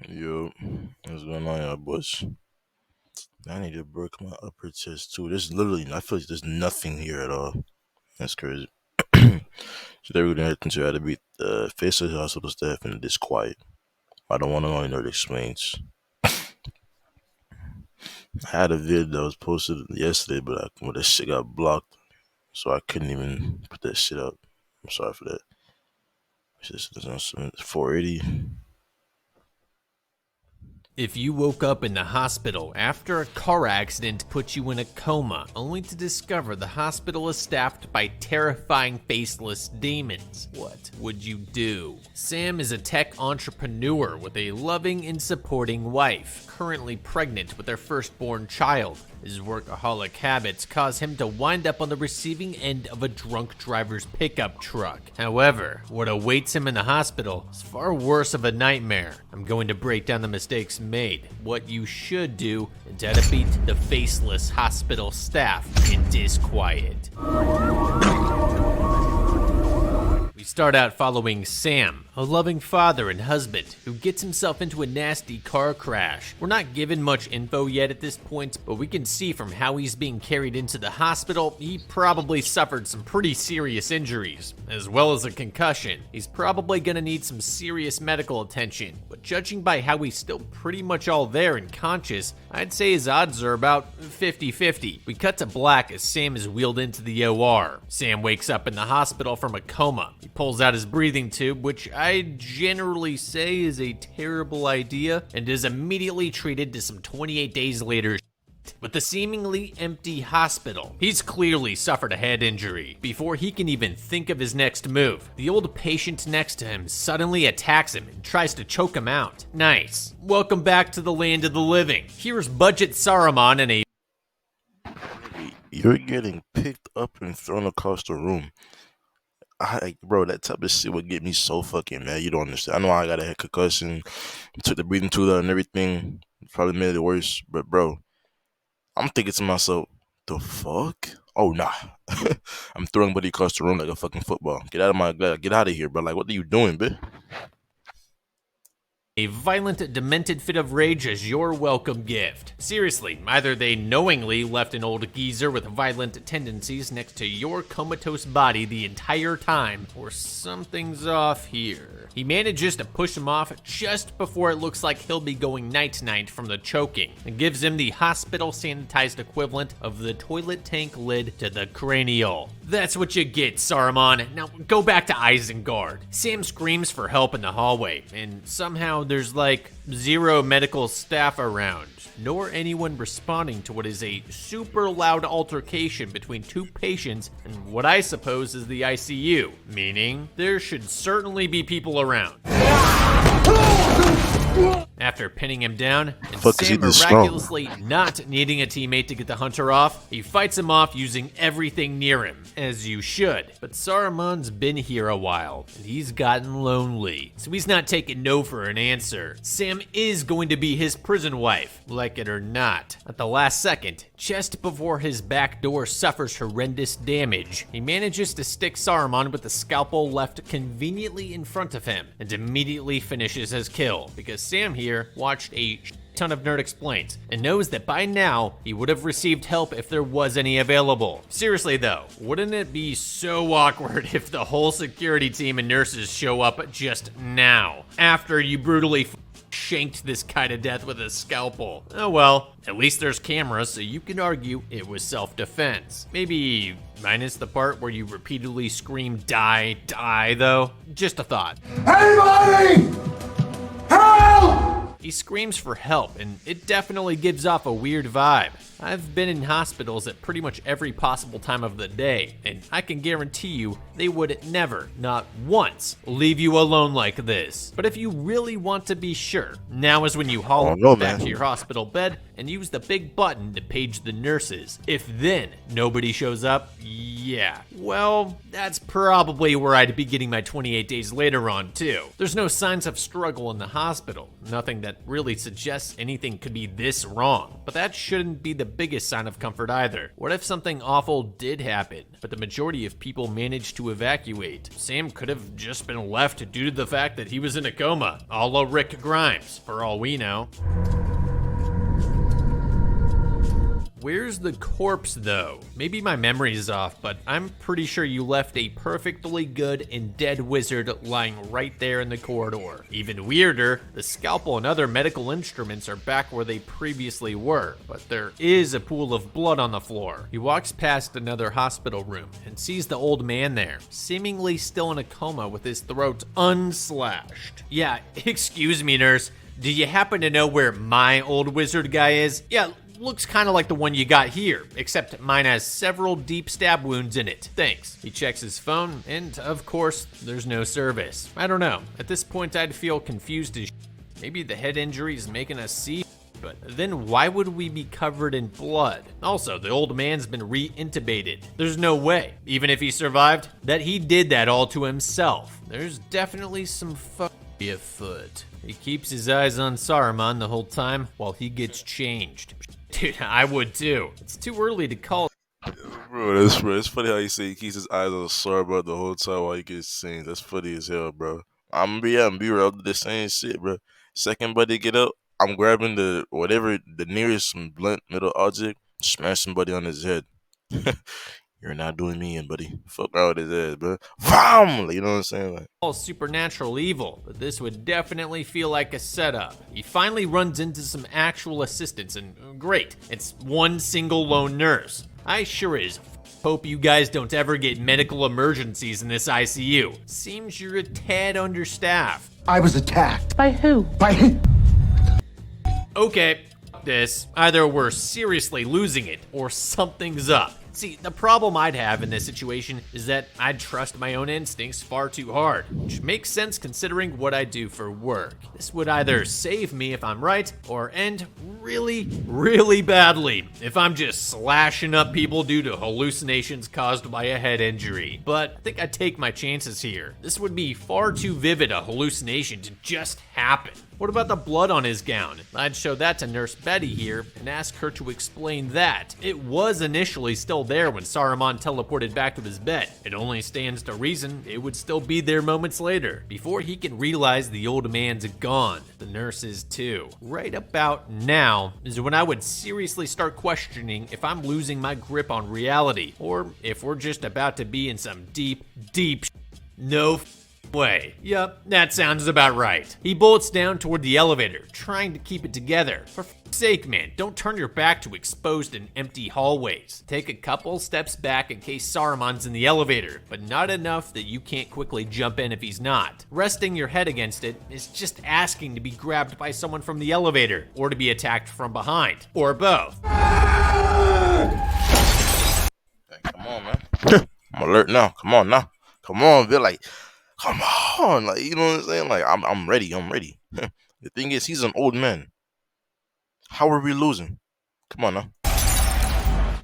Yo, what's going on, y'all, boys? I need to break my upper chest too. There's literally, I feel like there's nothing here at all. That's crazy. Today we're gonna to how to beat the FACELESS hospital staff in the DISQUIET. I don't want to know it explains. I had a vid that was posted yesterday, but that shit got blocked, so I couldn't even put that shit up. I'm sorry for that. It's just 480. If you woke up in the hospital after a car accident put you in a coma, only to discover the hospital is staffed by terrifying faceless demons, what would you do? Sam is a tech entrepreneur with a loving and supporting wife, currently pregnant with their firstborn child. His workaholic habits cause him to wind up on the receiving end of a drunk driver's pickup truck. However, what awaits him in the hospital is far worse of a nightmare. I'm going to break down the mistakes made, what you should do, and how to beat the faceless hospital staff in Disquiet. We start out following Sam, a loving father and husband who gets himself into a nasty car crash. We're not given much info yet at this point, but we can see from how he's being carried into the hospital, he probably suffered some pretty serious injuries, as well as a concussion. He's probably gonna need some serious medical attention, but judging by how he's still pretty much all there and conscious, I'd say his odds are about 50-50. We cut to black as Sam is wheeled into the OR. Sam wakes up in the hospital from a coma. He pulls out his breathing tube, which I generally say is a terrible idea, and is immediately treated to some 28 days later with the seemingly empty hospital. He's clearly suffered a head injury. Before he can even think of his next move, the old patient next to him suddenly attacks him and tries to choke him out. Nice. Welcome back to the land of the living. Here's Budget Saruman and a... You're getting picked up and thrown across the room. Bro, that type of shit would get me so fucking mad. You don't understand. I know I got a head concussion, took the breathing tube out and everything. Probably made it worse. But bro, I'm thinking to myself, the fuck? Oh nah. I'm throwing buddy across the room like a fucking football. Get out of my gut. Get out of here, bro. Like, what are you doing, bitch? A violent, demented fit of rage as your welcome gift. Seriously, either they knowingly left an old geezer with violent tendencies next to your comatose body the entire time, or something's off here. He manages to push him off just before it looks like he'll be going night-night from the choking, and gives him the hospital sanitized equivalent of the toilet tank lid to the cranial. That's what you get, Saruman. Now go back to Isengard. Sam screams for help in the hallway, and somehow there's like zero medical staff around, nor anyone responding to what is a super loud altercation between two patients in what I suppose is the ICU, meaning there should certainly be people around. After pinning him down, and Sam miraculously not needing a teammate to get the hunter off, he fights him off using everything near him, as you should. But Saruman's been here a while, and he's gotten lonely, so he's not taking no for an answer. Sam is going to be his prison wife, like it or not. At the last second, just before his back door suffers horrendous damage, he manages to stick Saruman with the scalpel left conveniently in front of him, and immediately finishes his kill, because Sam here watched a ton of Nerd Explains and knows that by now he would have received help if there was any available. Seriously though, wouldn't it be so awkward if the whole security team and nurses show up just now, after you brutally shanked this guy to death with a scalpel? Oh well, at least there's cameras, so you can argue it was self-defense. Maybe minus the part where you repeatedly scream, "Die, die," though. Just a thought. Anybody! Help! He screams for help, and it definitely gives off a weird vibe. I've been in hospitals at pretty much every possible time of the day, and I can guarantee you they would never, not once, leave you alone like this. But if you really want to be sure, now is when you haul back to your hospital bed and use the big button to page the nurses. If then nobody shows up, yeah, well, that's probably where I'd be getting my 28 days later on too. There's no signs of struggle in the hospital, nothing that really suggests anything could be this wrong. But that shouldn't be the biggest sign of comfort either. What if something awful did happen, but the majority of people managed to evacuate? Sam could have just been left due to the fact that he was in a coma, a la Rick Grimes, for all we know. Where's the corpse though? Maybe my memory is off, but I'm pretty sure you left a perfectly good and dead wizard lying right there in the corridor. Even weirder, the scalpel and other medical instruments are back where they previously were, but there is a pool of blood on the floor. He walks past another hospital room and sees the old man there, seemingly still in a coma with his throat unslashed. Yeah, excuse me, nurse. Do you happen to know where my old wizard guy is? Yeah, looks kind of like the one you got here, except mine has several deep stab wounds in it. Thanks. He checks his phone, and of course, there's no service. I don't know. At this point, I'd feel confused as maybe the head injury is making us see, but then why would we be covered in blood? Also, the old man's been re-intubated. There's no way, even if he survived, that he did that all to himself. There's definitely some fuckery afoot. He keeps his eyes on Saruman the whole time while he gets changed. Dude, I would too. It's too early to call. Bro, it's funny how you say he keeps his eyes on Saruman the whole time while he gets changed. That's funny as hell, bro. I'm gonna be real, the same shit, bro. Second buddy get up, I'm grabbing the nearest blunt metal object, smash somebody on his head. You're not doing me in, buddy. Fuck out his ass, bro. Bam! You know what I'm saying? Like, all supernatural evil, but this would definitely feel like a setup. He finally runs into some actual assistance, and great, it's one single lone nurse. I sure as hope you guys don't ever get medical emergencies in this ICU. Seems you're a tad understaffed. I was attacked. By who? By him. Okay, this. Either we're seriously losing it, or something's up. See, the problem I'd have in this situation is that I'd trust my own instincts far too hard, which makes sense considering what I do for work. This would either save me if I'm right, or end really, really badly if I'm just slashing up people due to hallucinations caused by a head injury. But I think I'd take my chances here. This would be far too vivid a hallucination to just happen. What about the blood on his gown? I'd show that to Nurse Betty here and ask her to explain that. It was initially still there when Saruman teleported back to his bed. It only stands to reason it would still be there moments later, before he can realize the old man's gone. The nurse is too. Right about now is when I would seriously start questioning if I'm losing my grip on reality, or if we're just about to be in some deep no way. Yup, that sounds about right. He bolts down toward the elevator, trying to keep it together. For f***'s sake, man, don't turn your back to exposed and empty hallways. Take a couple steps back in case Saruman's in the elevator, but not enough that you can't quickly jump in if he's not. Resting your head against it is just asking to be grabbed by someone from the elevator, or to be attacked from behind, or both. hey, come on, man. I'm alert now. Come on now. Come on, Bill. Like, come on, like, you know what I'm saying? Like, I'm ready. The thing is, he's an old man. How are we losing? Come on now.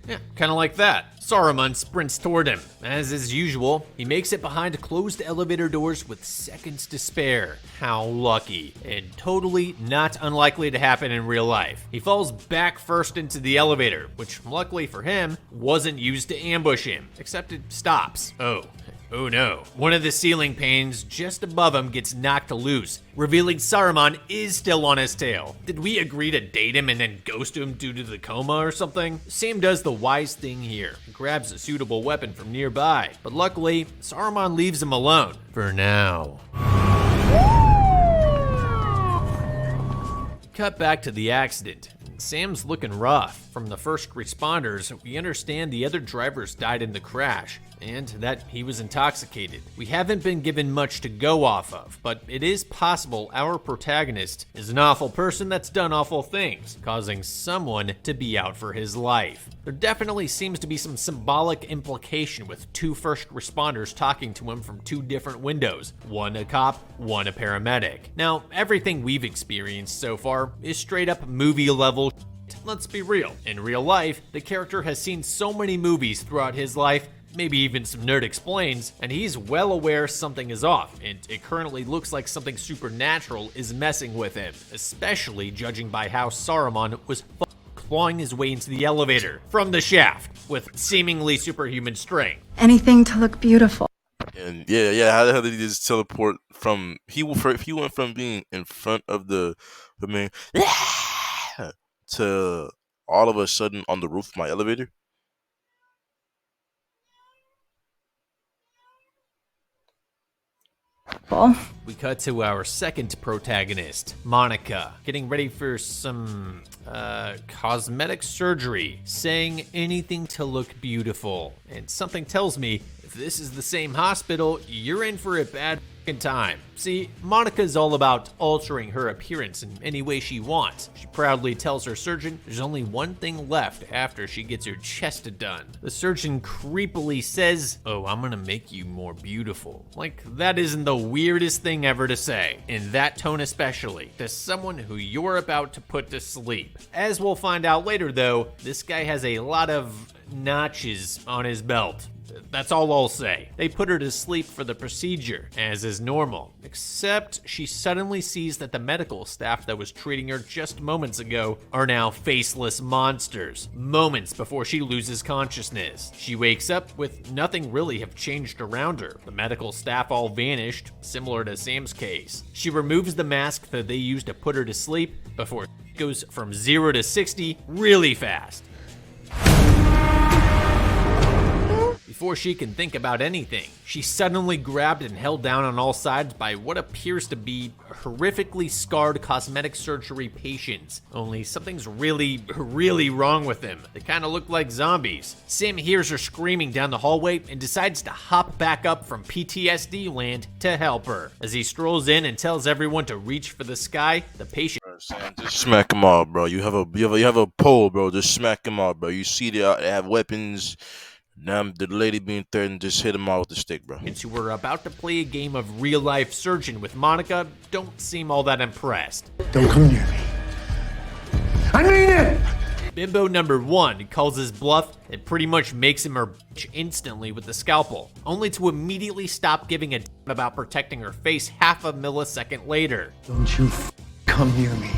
Yeah, kind of like that. Saruman sprints toward him. As is usual, he makes it behind closed elevator doors with seconds to spare. How lucky. And totally not unlikely to happen in real life. He falls back first into the elevator, which luckily for him, wasn't used to ambush him. Except it stops. Oh no. One of the ceiling panes just above him gets knocked loose, revealing Saruman is still on his tail. Did we agree to date him and then ghost him due to the coma or something? Sam does the wise thing here, grabs a suitable weapon from nearby, but luckily, Saruman leaves him alone. For now. Cut back to the accident. Sam's looking rough. From the first responders, we understand the other drivers died in the crash, and that he was intoxicated. We haven't been given much to go off of, but it is possible our protagonist is an awful person that's done awful things, causing someone to be out for his life. There definitely seems to be some symbolic implication with two first responders talking to him from two different windows, one a cop, one a paramedic. Now, everything we've experienced so far is straight up movie level. Let's be real. In real life, the character has seen so many movies throughout his life, maybe even some Nerd Explains, and he's well aware something is off, and it currently looks like something supernatural is messing with him, especially judging by how Saruman was clawing his way into the elevator from the shaft with seemingly superhuman strength. Anything to look beautiful. And yeah, how the hell did he just teleport from he went from being in front of the man to all of a sudden on the roof of my elevator? We cut to our second protagonist, Monica, getting ready for some cosmetic surgery, saying anything to look beautiful. And something tells me if this is the same hospital, you're in for a bad time. See, Monica's all about altering her appearance in any way she wants. She proudly tells her surgeon there's only one thing left after she gets her chest done. The surgeon creepily says, "Oh, I'm gonna make you more beautiful." Like, that isn't the weirdest thing ever to say, in that tone especially, to someone who you're about to put to sleep. As we'll find out later though, this guy has a lot of notches on his belt. That's all I'll say. They put her to sleep for the procedure, as is normal, except she suddenly sees that the medical staff that was treating her just moments ago are now faceless monsters, moments before she loses consciousness. She wakes up with nothing really have changed around her. The medical staff all vanished, similar to Sam's case. She removes the mask that they used to put her to sleep before it goes from 0 to 60 really fast. Before she can think about anything, she's suddenly grabbed and held down on all sides by what appears to be horrifically scarred cosmetic surgery patients. Only something's really wrong with them. They kind of look like zombies. Sam hears her screaming down the hallway and decides to hop back up from PTSD land to help her. As he strolls in and tells everyone to reach for the sky, the patient... Sam, just smack them all, bro. You have a pole, bro. Just smack them all, bro. You see they have weapons. Now the lady being threatened, just hit him out with the stick, bro. Who were about to play a game of real-life surgeon with Monica don't seem all that impressed. Don't come near me. I mean it! Bimbo number 1 calls his bluff and pretty much makes him her bitch instantly with the scalpel, only to immediately stop giving a damn about protecting her face half a millisecond later. Don't you come near me.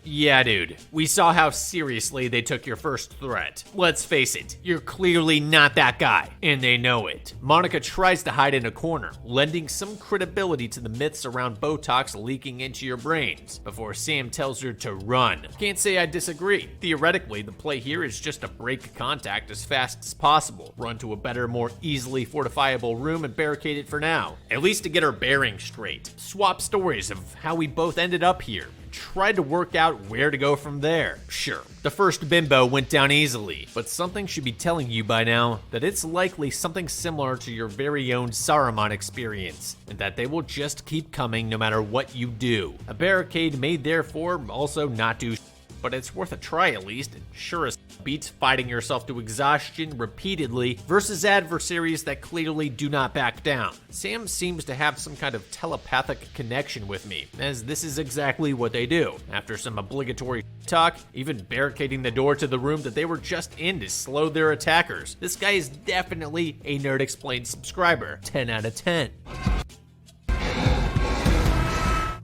Yeah, dude, we saw how seriously they took your first threat. Let's face it, you're clearly not that guy, and they know it. Monica tries to hide in a corner, lending some credibility to the myths around Botox leaking into your brains, before Sam tells her to run. Can't say I disagree. Theoretically, the play here is just to break contact as fast as possible, run to a better, more easily fortifiable room and barricade it for now. At least to get her bearings straight. Swap stories of how we both ended up here. Tried to work out where to go from there. Sure, the first bimbo went down easily, but something should be telling you by now that it's likely something similar to your very own Saruman experience, and that they will just keep coming no matter what you do. A barricade may therefore also not do but it's worth a try at least. It sure as beats fighting yourself to exhaustion repeatedly versus adversaries that clearly do not back down. Sam seems to have some kind of telepathic connection with me, as this is exactly what they do. After some obligatory talk, even barricading the door to the room that they were just in to slow their attackers. This guy is definitely a Nerd Explained subscriber. 10 out of 10.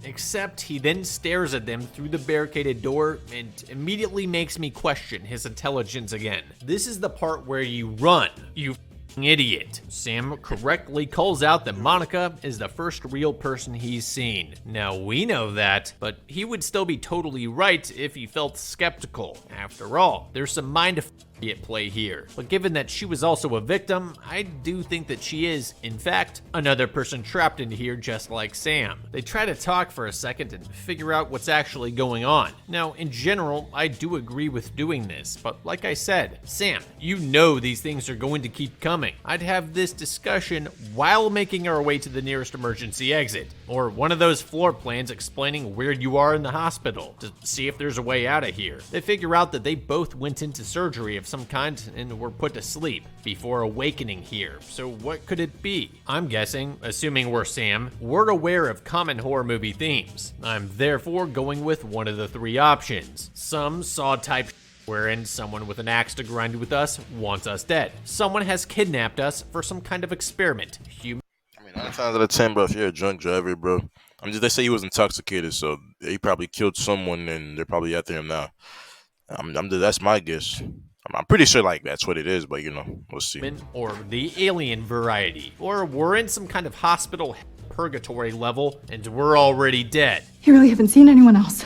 Except he then stares at them through the barricaded door and immediately makes me question his intelligence again. This is the part where you run, you idiot. Sam correctly calls out that Monica is the first real person he's seen. Now we know that, but he would still be totally right if he felt skeptical. After all, there's some mind at play here. But given that she was also a victim, I do think that she is, in fact, another person trapped in here just like Sam. They try to talk for a second and figure out what's actually going on. Now, in general, I do agree with doing this, but like I said, Sam, you know these things are going to keep coming. I'd have this discussion while making our way to the nearest emergency exit, or one of those floor plans explaining where you are in the hospital, to see if there's a way out of here. They figure out that they both went into surgery of some kind and were put to sleep before awakening here. So what could it be? I'm guessing, assuming we're Sam, we're aware of common horror movie themes. I'm therefore going with one of the three options. Some Saw type wherein someone with an axe to grind with us wants us dead. Someone has kidnapped us for some kind of experiment. I mean, 9 times out of 10, bro, if you're a drunk driver, bro, they say he was intoxicated, so he probably killed someone, and they're probably after him now. That's my guess. I'm pretty sure like that's what it is, but we'll see. Or the alien variety, or we're in some kind of hospital purgatory level, and we're already dead. You really haven't seen anyone else?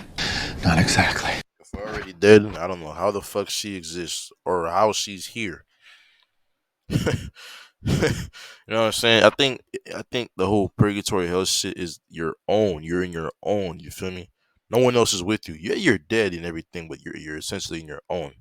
Not exactly. If we're already dead, I don't know how the fuck she exists or how she's here. You know what I'm saying? I think the whole purgatory hell shit is your own. You're in your own. You feel me? No one else is with you. Yeah, you're dead and everything, but you're essentially in your own.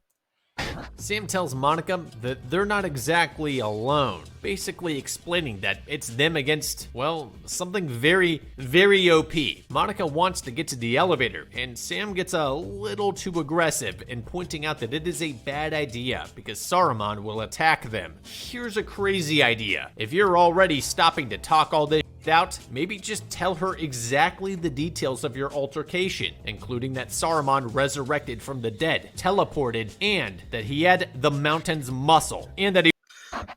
Sam tells Monica that they're not exactly alone, basically explaining that it's them against, well, something very, very OP. Monica wants to get to the elevator, and Sam gets a little too aggressive in pointing out that it is a bad idea because Saruman will attack them. Here's a crazy idea. If you're already stopping to talk all this out, maybe just tell her exactly the details of your altercation, including that Saruman resurrected from the dead, teleported, and that he had the mountain's muscle, and that he—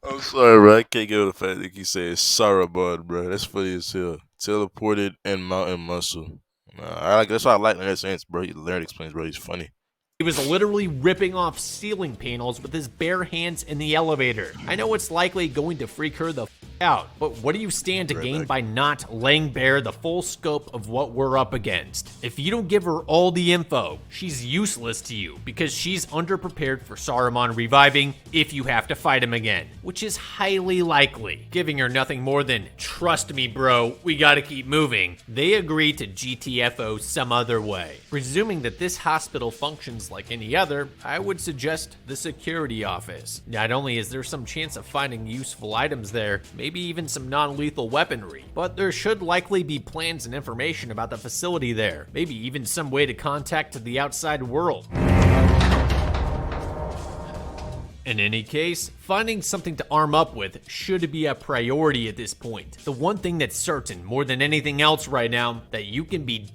I'm sorry, bro. I can't get over the fact that he said Saruman, bro. That's funny as hell. Teleported and mountain muscle. That's why I like that sense, bro. Larry explains, bro. He's funny. He was literally ripping off ceiling panels with his bare hands in the elevator. I know it's likely going to freak her the f out, but what do you stand to gain by not laying bare the full scope of what we're up against? If you don't give her all the info, she's useless to you because she's underprepared for Saruman reviving if you have to fight him again, which is highly likely. Giving her nothing more than, trust me bro, we gotta keep moving, they agree to GTFO some other way. Presuming that this hospital functions like any other, I would suggest the security office. Not only is there some chance of finding useful items there, maybe even some non-lethal weaponry, but there should likely be plans and information about the facility there, maybe even some way to contact the outside world. In any case, finding something to arm up with should be a priority at this point. The one thing that's certain, more than anything else right now, that you can be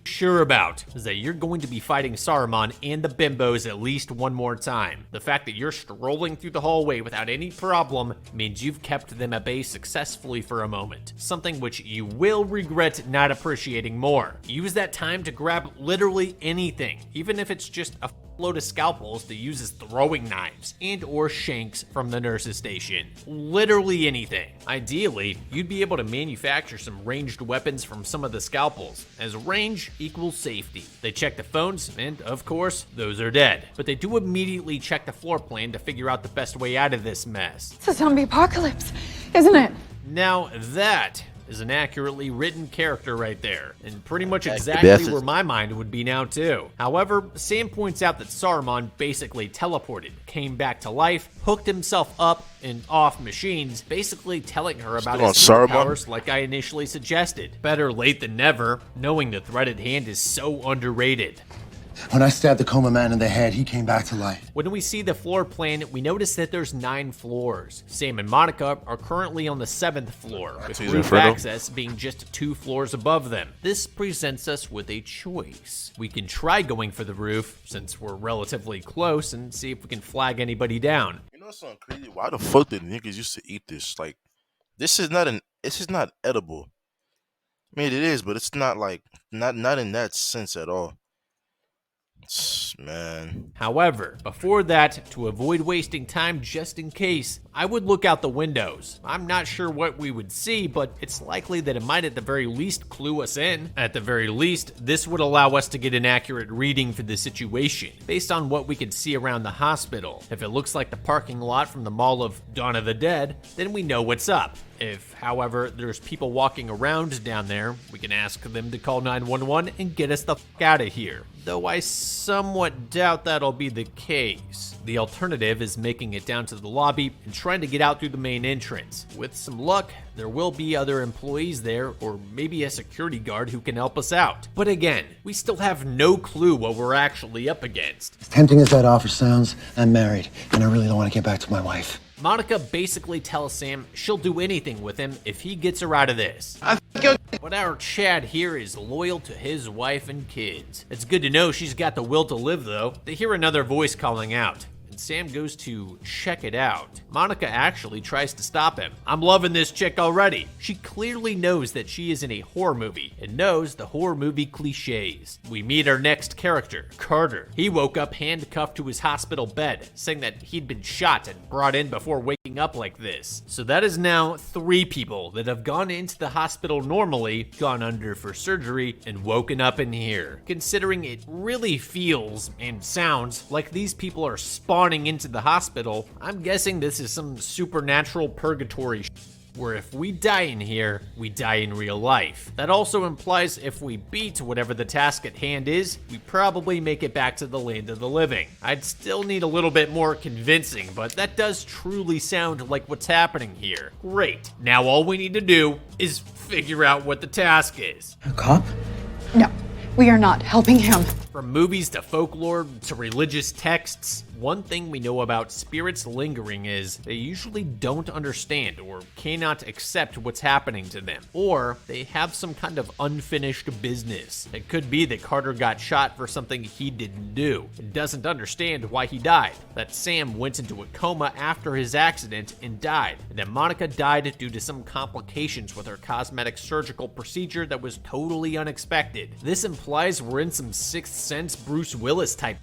sure about is that you're going to be fighting Saruman and the bimbos at least one more time. The fact that you're strolling through the hallway without any problem means you've kept them at bay successfully for a moment, something which you will regret not appreciating more. Use that time to grab literally anything, even if it's just a load of scalpels to use as throwing knives and or shanks from the nurse's station. Literally anything. Ideally, you'd be able to manufacture some ranged weapons from some of the scalpels, as range equals safety. They check the phones, and of course, those are dead. But they do immediately check the floor plan to figure out the best way out of this mess. It's a zombie apocalypse, isn't it? Now that is an accurately written character right there, and pretty much exactly where my mind would be now too. However, Sam points out that Saruman basically teleported, came back to life, hooked himself up and off machines, basically telling her about his superpowers like I initially suggested. Better late than never, knowing the threat at hand is so underrated. When I stabbed the coma man in the head, he came back to life. When we see the floor plan, we notice that there's 9 floors. Sam and Monica are currently on the 7th floor, with roof access being just 2 floors above them. This presents us with a choice. We can try going for the roof, since we're relatively close, and see if we can flag anybody down. You know something crazy? Why the fuck did niggas used to eat this? Like, this is not edible. I mean, it is, but it's not like, not in that sense at all. Man. However, before that, to avoid wasting time just in case, I would look out the windows. I'm not sure what we would see, but it's likely that it might at the very least clue us in. At the very least, this would allow us to get an accurate reading for the situation, based on what we can see around the hospital. If it looks like the parking lot from the Mall of Dawn of the Dead, then we know what's up. If, however, there's people walking around down there, we can ask them to call 911 and get us the fuck out of here. Though I somewhat doubt that'll be the case. The alternative is making it down to the lobby and trying to get out through the main entrance. With some luck, there will be other employees there, or maybe a security guard who can help us out. But again, we still have no clue what we're actually up against. As tempting as that offer sounds, I'm married, and I really don't want to get back to my wife. Monica basically tells Sam she'll do anything with him if he gets her out of this. But our Chad here is loyal to his wife and kids. It's good to know she's got the will to live though. They hear another voice calling out, and Sam goes to check it out. Monica actually tries to stop him. I'm loving this chick already. She clearly knows that she is in a horror movie and knows the horror movie cliches. We meet our next character, Carter. He woke up handcuffed to his hospital bed, saying that he'd been shot and brought in before waking up like this. So that is now 3 people that have gone into the hospital normally, gone under for surgery, and woken up in here. Considering it really feels and sounds like these people are spawning into the hospital, I'm guessing this is some supernatural purgatory where if we die in here, we die in real life. That also implies if we beat whatever the task at hand is, we probably make it back to the land of the living. I'd still need a little bit more convincing, but that does truly sound like what's happening here. Great. Now all we need to do is figure out what the task is. A cop? No, we are not helping him. From movies to folklore to religious texts, one thing we know about spirits lingering is they usually don't understand or cannot accept what's happening to them, or they have some kind of unfinished business. It could be that Carter got shot for something he didn't do and doesn't understand why he died, that Sam went into a coma after his accident and died, and that Monica died due to some complications with her cosmetic surgical procedure that was totally unexpected. This implies we're in some Sixth Sense Bruce Willis type,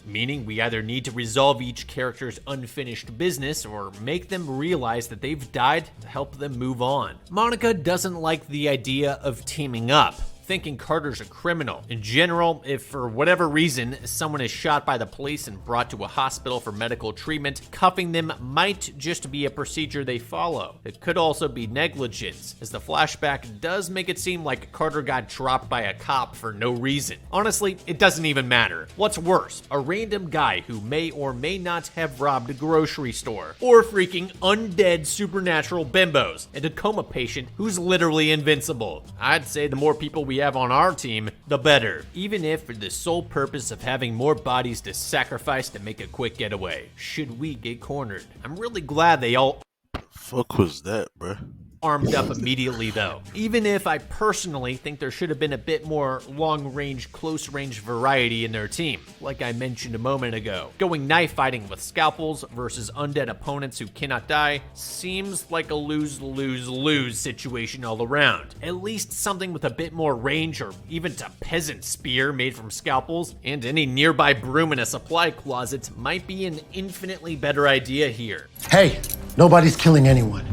meaning we either need to resolve each character's unfinished business or make them realize that they've died to help them move on. Monica doesn't like the idea of teaming up, thinking Carter's a criminal. In general, if for whatever reason someone is shot by the police and brought to a hospital for medical treatment, cuffing them might just be a procedure they follow. It could also be negligence, as the flashback does make it seem like Carter got dropped by a cop for no reason. Honestly, it doesn't even matter. What's worse, a random guy who may or may not have robbed a grocery store, or freaking undead supernatural bimbos, and a coma patient who's literally invincible. I'd say the more people we have on our team, the better, even if for the sole purpose of having more bodies to sacrifice to make a quick getaway, should we get cornered. I'm really glad they all Fuck was that, bruh? armed up immediately though. Even if I personally think there should have been a bit more long-range, close-range variety in their team, like I mentioned a moment ago. Going knife fighting with scalpels versus undead opponents who cannot die seems like a lose-lose-lose situation all around. At least something with a bit more range, or even a peasant spear made from scalpels, and any nearby broom in a supply closet might be an infinitely better idea here. Hey, nobody's killing anyone.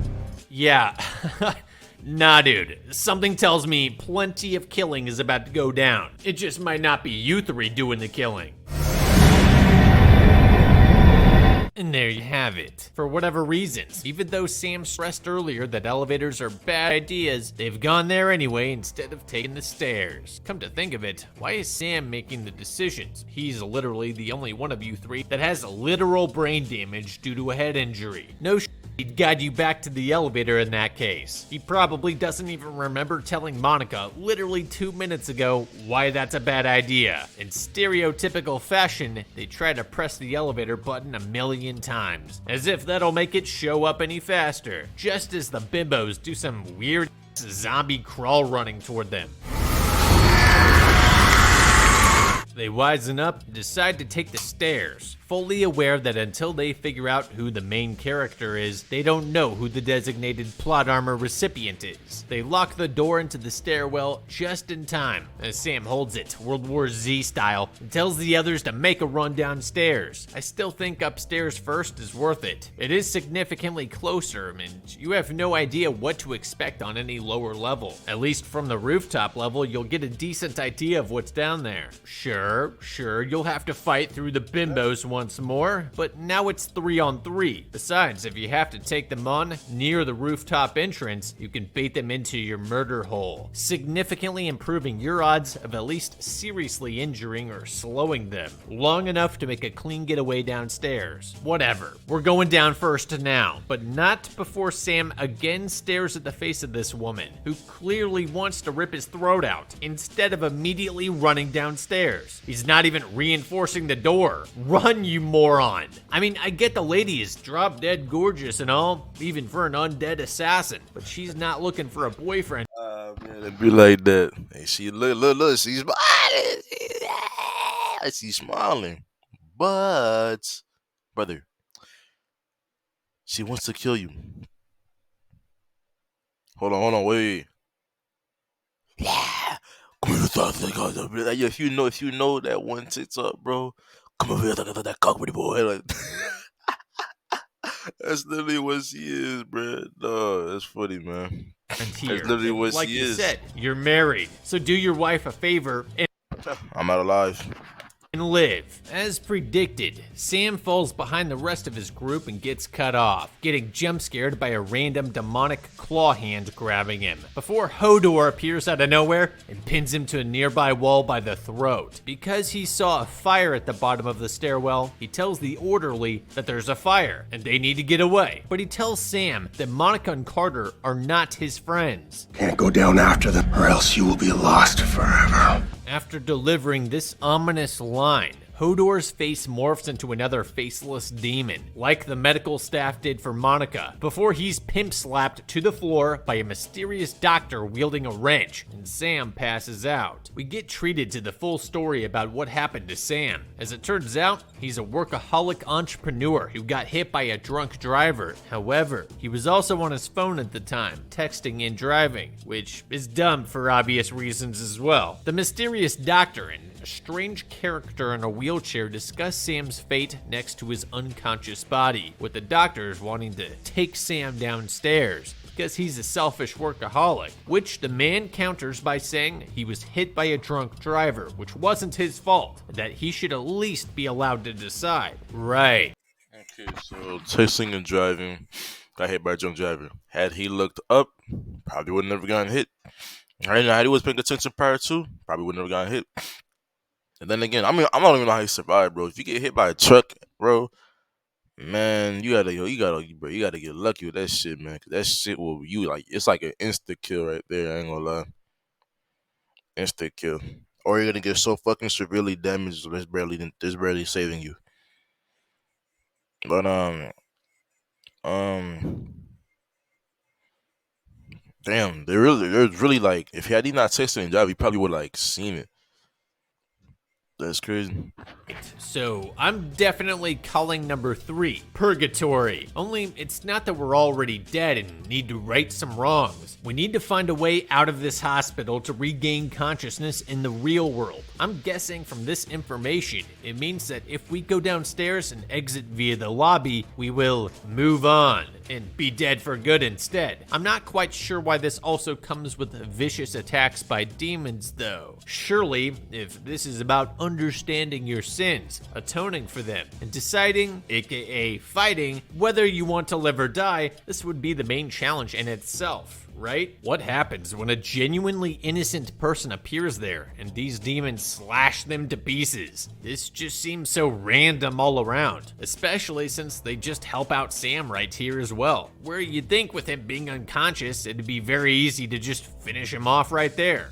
Yeah, nah dude, something tells me plenty of killing is about to go down. It just might not be you 3 doing the killing. And there you have it. For whatever reasons, even though Sam stressed earlier that elevators are bad ideas, they've gone there anyway instead of taking the stairs. Come to think of it, why is Sam making the decisions? He's literally the only one of you 3 that has literal brain damage due to a head injury. No he'd guide you back to the elevator in that case. He probably doesn't even remember telling Monica literally 2 minutes ago why that's a bad idea. In stereotypical fashion, they try to press the elevator button a million times, as if that'll make it show up any faster, just as the bimbos do some weird zombie crawl running toward them. They wisen up and decide to take the stairs, fully aware that until they figure out who the main character is, they don't know who the designated plot armor recipient is. They lock the door into the stairwell just in time, as Sam holds it, World War Z style, and tells the others to make a run downstairs. I still think upstairs first is worth it. It is significantly closer, and you have no idea what to expect on any lower level. At least from the rooftop level, you'll get a decent idea of what's down there. Sure, you'll have to fight through the bimbos once more, but now it's 3-on-3. Besides, if you have to take them on near the rooftop entrance, you can bait them into your murder hole, significantly improving your odds of at least seriously injuring or slowing them, long enough to make a clean getaway downstairs. Whatever, we're going down first now, but not before Sam again stares at the face of this woman, who clearly wants to rip his throat out, instead of immediately running downstairs. He's not even reinforcing the door. Run, you moron. I mean, I get the lady is drop dead gorgeous and all, even for an undead assassin, but she's not looking for a boyfriend. Man, It'd be like that. Hey, she look, she's smiling. She's smiling. But, brother, she wants to kill you. Hold on, wait. Yeah. Come here, like, if you know that one TikTok, bro. Come over here, that cockpit boy. Like, that's literally what she is, bro. No, that's funny, man. That's literally what like she you is. said, you're married, so do your wife a favor and I'm not alive. live. As predicted, Sam falls behind the rest of his group and gets cut off, getting jump scared by a random demonic claw hand grabbing him, before Hodor appears out of nowhere and pins him to a nearby wall by the throat. Because he saw a fire at the bottom of the stairwell, he tells the orderly that there's a fire and they need to get away. But he tells Sam that Monica and Carter are not his friends. Can't go down after them, or else you will be lost forever. After delivering this ominous line, Hodor's face morphs into another faceless demon, like the medical staff did for Monica, before he's pimp-slapped to the floor by a mysterious doctor wielding a wrench, and Sam passes out. We get treated to the full story about what happened to Sam. As it turns out, he's a workaholic entrepreneur who got hit by a drunk driver. However, he was also on his phone at the time, texting and driving, which is dumb for obvious reasons as well. The mysterious doctor and a strange character in a wheelchair discuss Sam's fate next to his unconscious body, with the doctors wanting to take Sam downstairs because he's a selfish workaholic, which the man counters by saying he was hit by a drunk driver, which wasn't his fault, and that he should at least be allowed to decide. Right. Okay, so texting and driving, got hit by a drunk driver. Had he looked up, probably would have never gotten hit. Right now, had he was paying attention prior to, probably would never gotten hit. And then again, I mean, I don't even know how he survived, bro. If you get hit by a truck, bro, man, you gotta get lucky with that shit, man. 'Cause that shit will it's like an insta kill right there. I ain't gonna lie, insta kill. Or you're gonna get so fucking severely damaged, there's barely saving you. But damn, there's really like, if had he not texted and drive, he probably would like seen it. That's crazy. So I'm definitely calling number 3 purgatory. Only it's not that we're already dead and need to right some wrongs. We need to find a way out of this hospital to regain consciousness in the real world. I'm guessing from this information, it means that if we go downstairs and exit via the lobby, we will move on and be dead for good instead. I'm not quite sure why this also comes with vicious attacks by demons though. Surely, if this is about understanding your sins, atoning for them, and deciding, aka fighting, whether you want to live or die, this would be the main challenge in itself. Right? What happens when a genuinely innocent person appears there and these demons slash them to pieces? This just seems so random all around, especially since they just help out Sam right here as well, where you'd think with him being unconscious, it'd be very easy to just finish him off right there.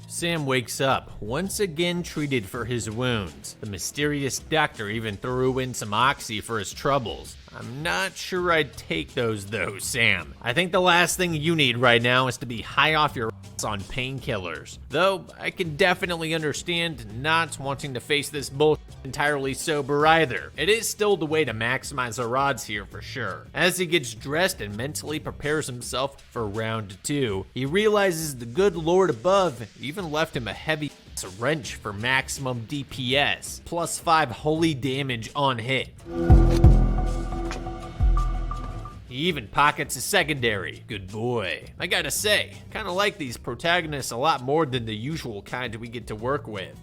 Sam wakes up, once again treated for his wounds. The mysterious doctor even threw in some oxy for his troubles. I'm not sure I'd take those though, Sam. I think the last thing you need right now is to be high off your ass on painkillers. Though, I can definitely understand not wanting to face this bullshit entirely sober either. It is still the way to maximize our odds here for sure. As he gets dressed and mentally prepares himself for round 2, he realizes the good Lord above even left him a heavy wrench for maximum DPS, plus 5 holy damage on hit. He even pockets a secondary. Good boy. I gotta say, kinda like these protagonists a lot more than the usual kind we get to work with.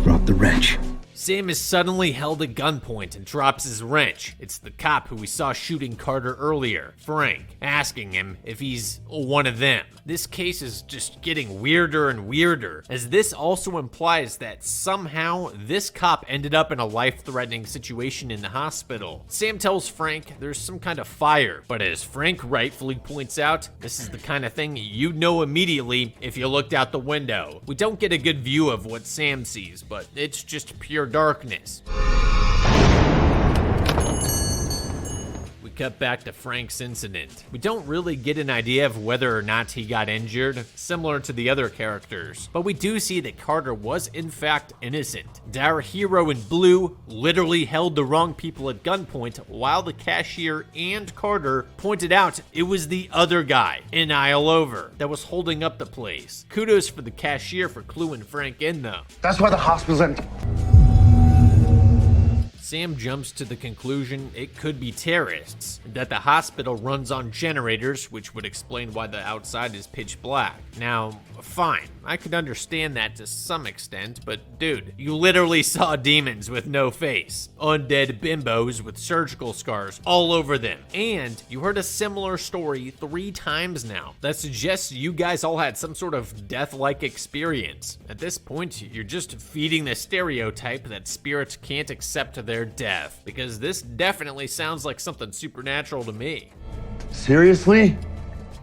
Drop the wrench. Sam is suddenly held at gunpoint and drops his wrench. It's the cop who we saw shooting Carter earlier, Frank, asking him if he's one of them. This case is just getting weirder and weirder, as this also implies that somehow this cop ended up in a life-threatening situation in the hospital. Sam tells Frank there's some kind of fire, but as Frank rightfully points out, this is the kind of thing you'd know immediately if you looked out the window. We don't get a good view of what Sam sees, but it's just pure darkness. We cut back to Frank's incident. We don't really get an idea of whether or not he got injured, similar to the other characters, but we do see that Carter was in fact innocent. Our hero in blue literally held the wrong people at gunpoint while the cashier and Carter pointed out it was the other guy, an aisle over, that was holding up the place. Kudos for the cashier for cluing Frank in though. That's why the hospital's empty. Sam jumps to the conclusion it could be terrorists, that the hospital runs on generators, which would explain why the outside is pitch black. Now, fine, I could understand that to some extent, but dude, you literally saw demons with no face, undead bimbos with surgical scars all over them, and you heard a similar story 3 times now. That suggests you guys all had some sort of death-like experience. At this point, you're just feeding the stereotype that spirits can't accept their death, because this definitely sounds like something supernatural to me. Seriously?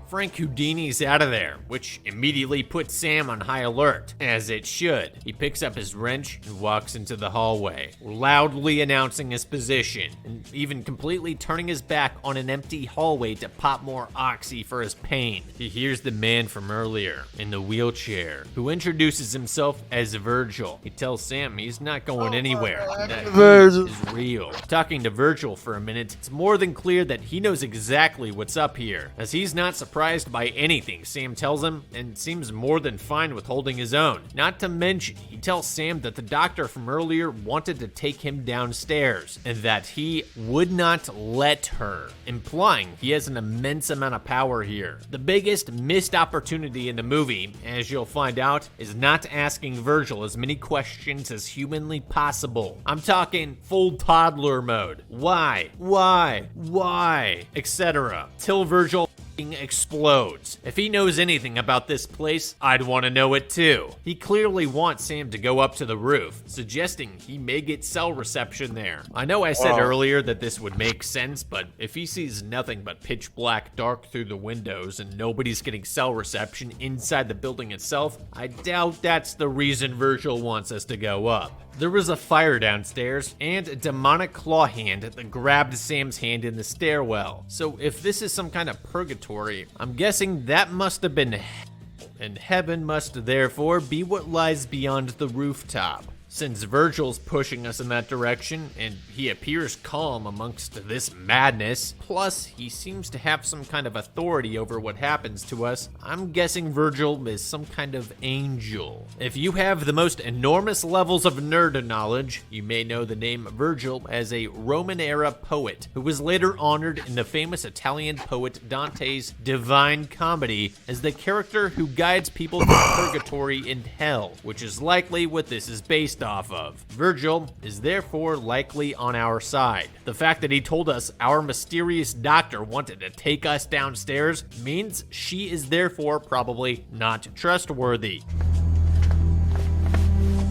Frank Houdini's out of there, which immediately puts Sam on high alert, as it should. He picks up his wrench and walks into the hallway, loudly announcing his position, and even completely turning his back on an empty hallway to pop more oxy for his pain. He hears the man from earlier, in the wheelchair, who introduces himself as Virgil. He tells Sam he's not going anywhere, that he is real. Talking to Virgil for a minute, it's more than clear that he knows exactly what's up here, as he's not surprised by anything Sam tells him and seems more than fine with holding his own. Not to mention, he tells Sam that the doctor from earlier wanted to take him downstairs and that he would not let her, implying he has an immense amount of power here. The biggest missed opportunity in the movie, as you'll find out, is not asking Virgil as many questions as humanly possible. I'm talking full toddler mode. Why, etc. Till Virgil explodes. If he knows anything about this place, I'd want to know it too. He clearly wants Sam to go up to the roof, suggesting he may get cell reception there. I know I said earlier that this would make sense, but if he sees nothing but pitch black dark through the windows and nobody's getting cell reception inside the building itself, I doubt that's the reason Virgil wants us to go up. There was a fire downstairs and a demonic claw hand that grabbed Sam's hand in the stairwell. So if this is some kind of purgatory, I'm guessing that must have been hell, and heaven must therefore be what lies beyond the rooftop. Since Virgil's pushing us in that direction, and he appears calm amongst this madness, plus he seems to have some kind of authority over what happens to us, I'm guessing Virgil is some kind of angel. If you have the most enormous levels of nerd knowledge, you may know the name Virgil as a Roman-era poet, who was later honored in the famous Italian poet Dante's Divine Comedy as the character who guides people through purgatory and hell, which is likely what this is based off of. Virgil is therefore likely on our side. The fact that he told us our mysterious doctor wanted to take us downstairs means she is therefore probably not trustworthy.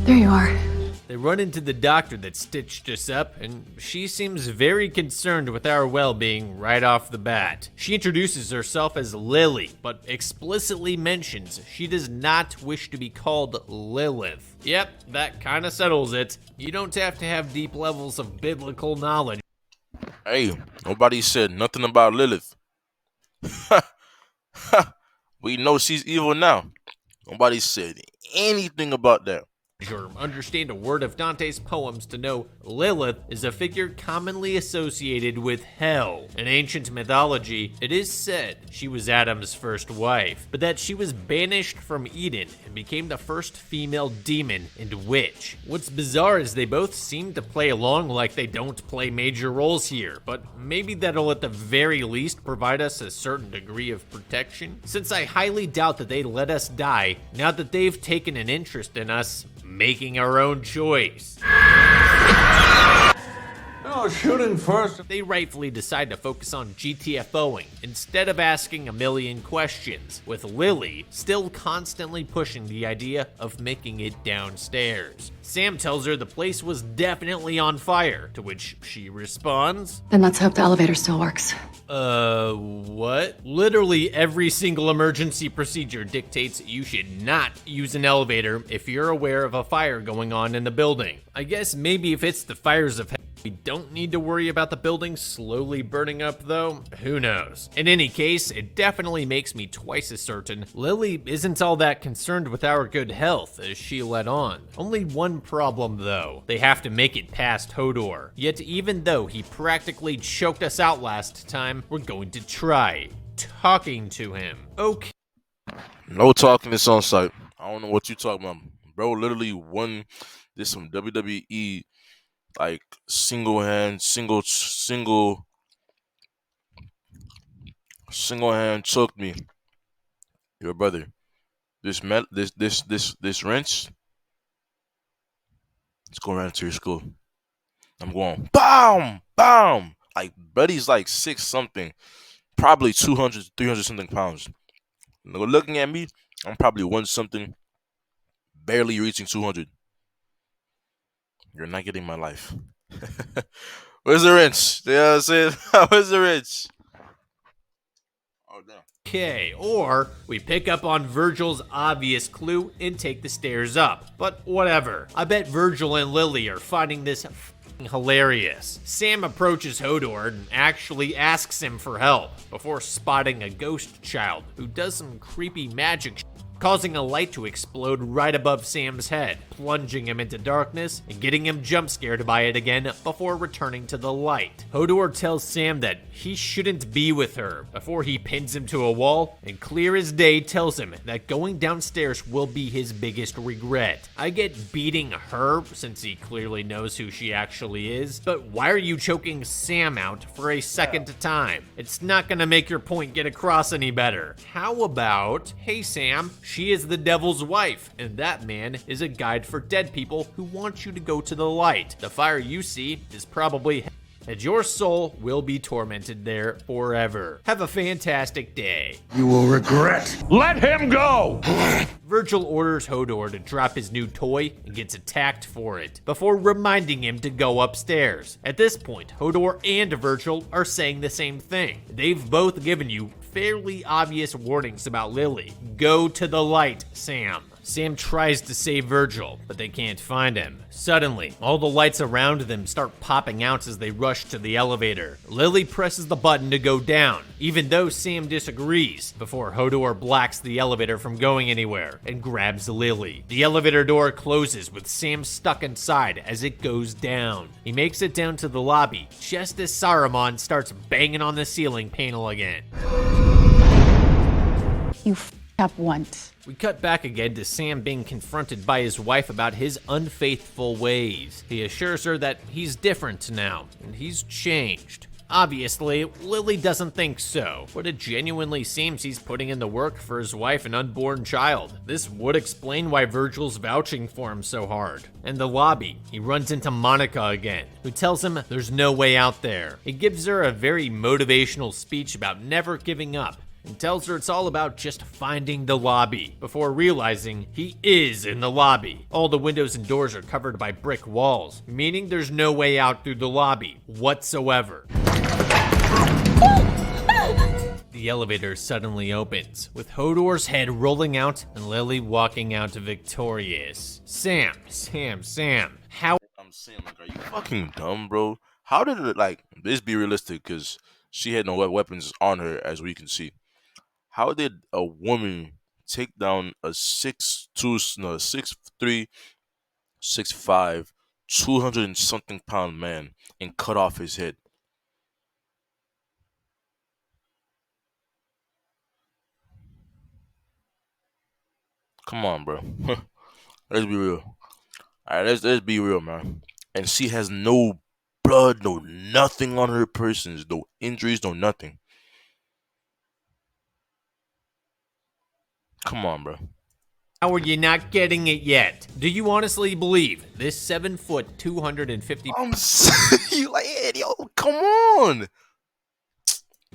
There you are. They run into the doctor that stitched us up, and she seems very concerned with our well-being right off the bat. She introduces herself as Lily, but explicitly mentions she does not wish to be called Lilith. Yep, that kind of settles it. You don't have to have deep levels of biblical knowledge. Hey, nobody said nothing about Lilith. We know she's evil now. Nobody said anything about that. Or understand a word of Dante's poems to know Lilith is a figure commonly associated with hell. In ancient mythology, it is said she was Adam's first wife, but that she was banished from Eden and became the first female demon and witch. What's bizarre is they both seem to play along like they don't play major roles here, but maybe that'll at the very least provide us a certain degree of protection, since I highly doubt that they let us die now that they've taken an interest in us making our own choice. No, shooting first. They rightfully decide to focus on GTFOing instead of asking a million questions, with Lily still constantly pushing the idea of making it downstairs. Sam tells her the place was definitely on fire, to which she responds, Then let's hope the elevator still works. What? Literally every single emergency procedure dictates you should not use an elevator if you're aware of a fire going on in the building. I guess maybe if it's the fires of hell, We don't need to worry about the building slowly burning up, though. Who knows? In any case, it definitely makes me twice as certain Lily isn't all that concerned with our good health as she let on. Only one problem, though. They have to make it past Hodor. Yet even though he practically choked us out last time, we're going to try talking to him. Okay. No talking this on site. I don't know what you talking about. Bro literally won this some WWE like single hand choked me. Your brother. This wrench. Let's go around to your school. I'm going BAM! BAM! Like buddy's like 6 something. Probably 200, 300 something pounds. Looking at me, I'm probably 1 something, barely reaching 200. You're not getting my life. Where's the wrench? You know what I'm saying? Where's the wrench? Oh, damn. Okay, or we pick up on Virgil's obvious clue and take the stairs up. But whatever. I bet Virgil and Lily are finding this hilarious. Sam approaches Hodor and actually asks him for help before spotting a ghost child who does some creepy magic causing a light to explode right above Sam's head, plunging him into darkness and getting him jump scared by it again before returning to the light. Hodor tells Sam that he shouldn't be with her before he pins him to a wall, and clear as day tells him that going downstairs will be his biggest regret. I get beating her since he clearly knows who she actually is, but why are you choking Sam out for a second time? It's not gonna make your point get across any better. How about, hey Sam, she is the devil's wife, and that man is a guide for dead people who want you to go to the light. The fire you see is probably hell, and your soul will be tormented there forever. Have a fantastic day. You will regret. Let him go! Virgil orders Hodor to drop his new toy and gets attacked for it, before reminding him to go upstairs. At this point, Hodor and Virgil are saying the same thing. They've both given you fairly obvious warnings about Lily. Go to the light, Sam. Sam tries to save Virgil, but they can't find him. Suddenly, all the lights around them start popping out as they rush to the elevator. Lily presses the button to go down, even though Sam disagrees, before Hodor blocks the elevator from going anywhere and grabs Lily. The elevator door closes with Sam stuck inside as it goes down. He makes it down to the lobby just as Saruman starts banging on the ceiling panel again. You up once. We cut back again to Sam being confronted by his wife about his unfaithful ways. He assures her that he's different now, and he's changed. Obviously, Lily doesn't think so, but it genuinely seems he's putting in the work for his wife and unborn child. This would explain why Virgil's vouching for him so hard. In the lobby, he runs into Monica again, who tells him there's no way out there. He gives her a very motivational speech about never giving up, and tells her it's all about just finding the lobby, before realizing he is in the lobby. All the windows and doors are covered by brick walls, meaning there's no way out through the lobby whatsoever. The elevator suddenly opens, with Hodor's head rolling out and Lily walking out victorious. Sam, how— I'm saying, like, are you fucking dumb, bro? How did it, like, this be realistic? Because she had no weapons on her, as we can see. How did a woman take down a 6'3", 6'5", 200 and something pound man and cut off his head? Come on, bro. Let's be real. Alright, let's be real, man. And she has no blood, no nothing on her person, no injuries, no nothing. Come on, bro. How are you not getting it yet? Do you honestly believe this 7 foot, 250 You like, hey, yo, come on.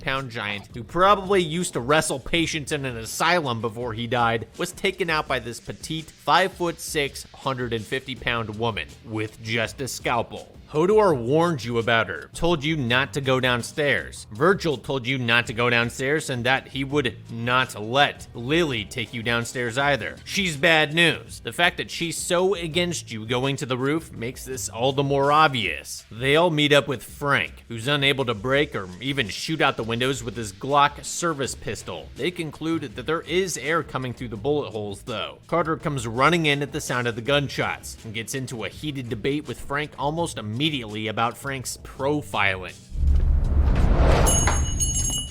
pound giant, who probably used to wrestle patients in an asylum before he died, was taken out by this petite 5'6", 150 pound woman with just a scalpel? Hodor warned you about her, told you not to go downstairs. Virgil told you not to go downstairs and that he would not let Lily take you downstairs either. She's bad news. The fact that she's so against you going to the roof makes this all the more obvious. They all meet up with Frank, who's unable to break or even shoot out the windows with his Glock service pistol. They conclude that there is air coming through the bullet holes though. Carter comes running in at the sound of the gunshots and gets into a heated debate with Frank almost immediately about Frank's profiling.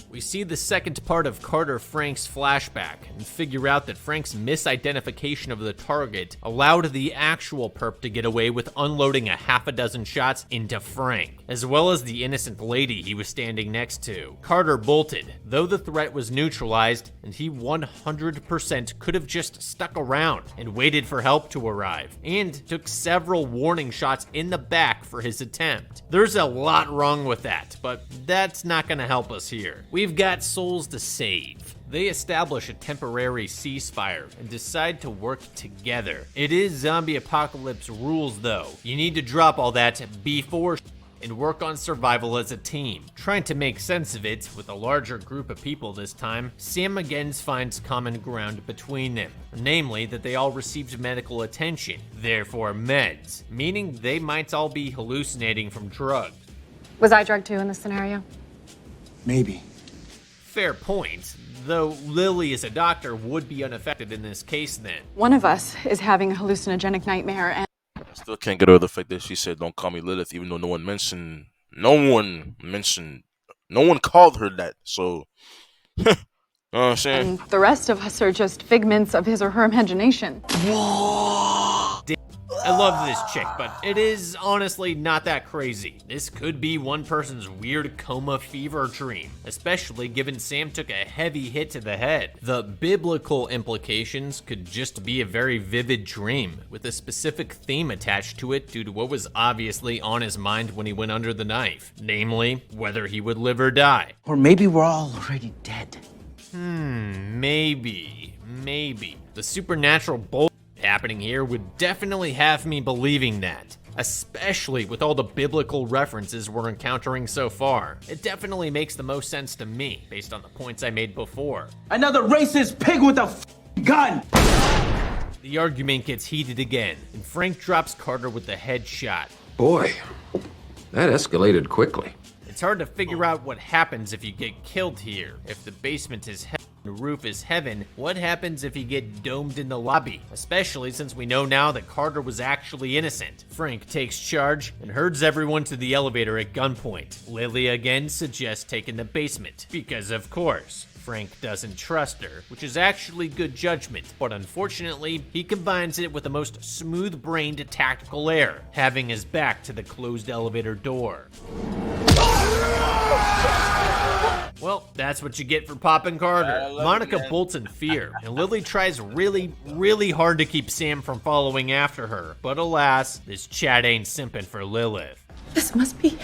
We see the second part of Carter Frank's flashback and figure out that Frank's misidentification of the target allowed the actual perp to get away with unloading a half a dozen shots into Frank, as well as the innocent lady he was standing next to. Carter bolted, though the threat was neutralized, and he 100% could have just stuck around and waited for help to arrive, and took several warning shots in the back for his attempt. There's a lot wrong with that, but that's not gonna help us here. We've got souls to save. They establish a temporary ceasefire and decide to work together. It is zombie apocalypse rules though. You need to drop all that before and work on survival as a team. Trying to make sense of it with a larger group of people this time, Sam again finds common ground between them, namely that they all received medical attention, therefore meds, meaning they might all be hallucinating from drugs. Was I drugged too in this scenario? Maybe. Fair point, though Lily as a doctor would be unaffected in this case then. One of us is having a hallucinogenic nightmare and I still can't get over the fact that she said, "Don't call me Lilith," even though no one called her that. So, you know what I'm saying? the rest of us are just figments of his or her imagination. I love this chick, but it is honestly not that crazy. This could be one person's weird coma fever dream, especially given Sam took a heavy hit to the head. The biblical implications could just be a very vivid dream, with a specific theme attached to it due to what was obviously on his mind when he went under the knife, namely, whether he would live or die. Or maybe we're all already dead. Maybe. The supernatural bull happening here would definitely have me believing that, especially with all the biblical references we're encountering so far. It definitely makes the most sense to me, based on the points I made before. Another racist pig with a gun! The argument gets heated again, and Frank drops Carter with the headshot. Boy, that escalated quickly. It's hard to figure out what happens if you get killed here. If the basement is hell, the roof is heaven, what happens if you get domed in the lobby? Especially since we know now that Carter was actually innocent. Frank takes charge and herds everyone to the elevator at gunpoint. Lily again suggests taking the basement, because of course. Frank doesn't trust her, which is actually good judgment, but unfortunately, he combines it with the most smooth-brained tactical air, having his back to the closed elevator door. Well, that's what you get for popping Carter. Monica bolts in fear, and Lily tries really hard to keep Sam from following after her. But alas, this chat ain't simping for Lilith. This must be...